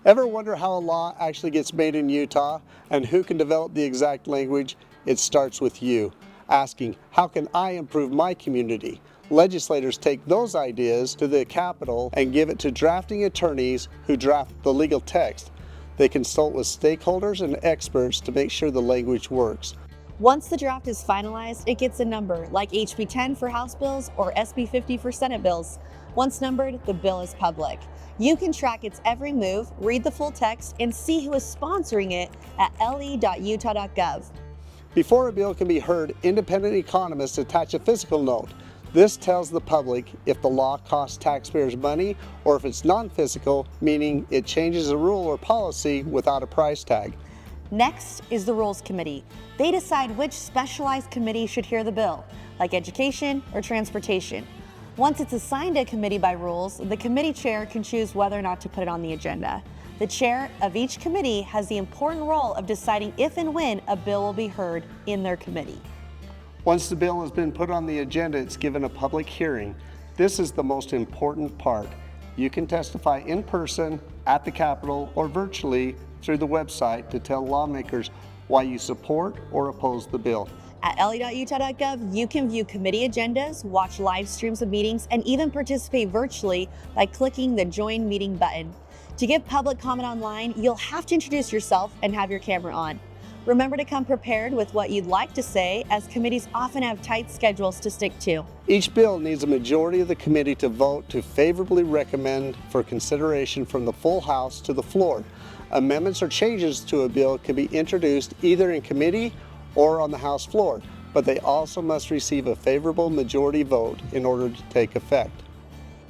Ever wonder how a law actually gets made in Utah and who can develop the exact language? It starts with you, asking, how can I improve my community? Legislators take those ideas to the Capitol and give it to drafting attorneys who draft the legal text. They consult with stakeholders and experts to make sure the language works. Once the draft is finalized, it gets a number, like HB 10 for House bills or SB 50 for Senate bills. Once numbered, the bill is public. You can track its every move, read the full text, and see who is sponsoring it at le.utah.gov. Before a bill can be heard, independent economists attach a fiscal note. This tells the public if the law costs taxpayers money or if it's non-fiscal, meaning it changes a rule or policy without a price tag. Next is the Rules Committee. They decide which specialized committee should hear the bill, like education or transportation. Once it's assigned a committee by rules, the committee chair can choose whether or not to put it on the agenda. The chair of each committee has the important role of deciding if and when a bill will be heard in their committee. Once the bill has been put on the agenda, it's given a public hearing. This is the most important part. You can testify in person at the Capitol or virtually through the website to tell lawmakers why you support or oppose the bill. At le.utah.gov, you can view committee agendas, watch live streams of meetings, and even participate virtually by clicking the Join Meeting button. To give public comment online, you'll have to introduce yourself and have your camera on. Remember to come prepared with what you'd like to say, as committees often have tight schedules to stick to. Each bill needs a majority of the committee to vote to favorably recommend for consideration from the full House to the floor. Amendments or changes to a bill can be introduced either in committee or on the House floor, but they also must receive a favorable majority vote in order to take effect.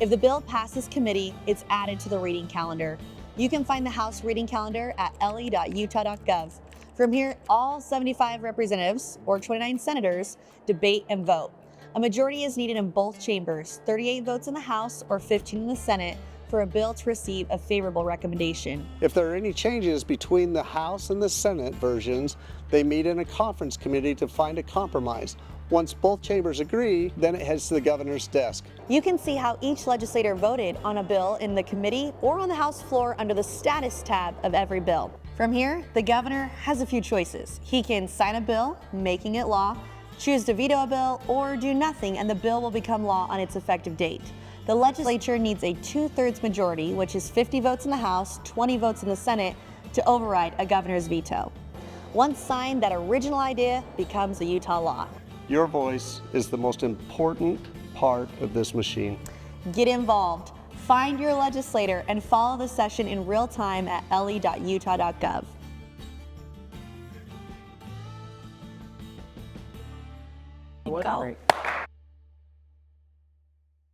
If the bill passes committee, it's added to the reading calendar. You can find the House reading calendar at le.utah.gov. From here, all 75 representatives, or 29 senators, debate and vote. A majority is needed in both chambers, 38 votes in the House or 15 in the Senate, for a bill to receive a favorable recommendation. If there are any changes between the House and the Senate versions, they meet in a conference committee to find a compromise. Once both chambers agree, then it heads to the governor's desk. You can see how each legislator voted on a bill in the committee or on the House floor under the status tab of every bill. From here, the governor has a few choices. He can sign a bill, making it law, choose to veto a bill, or do nothing, and the bill will become law on its effective date. The legislature needs a 2/3 majority, which is 50 votes in the House, 20 votes in the Senate, to override a governor's veto. Once signed, that original idea becomes a Utah law. Your voice is the most important part of this machine. Get involved. Find your legislator and follow the session in real time at le.utah.gov. Go.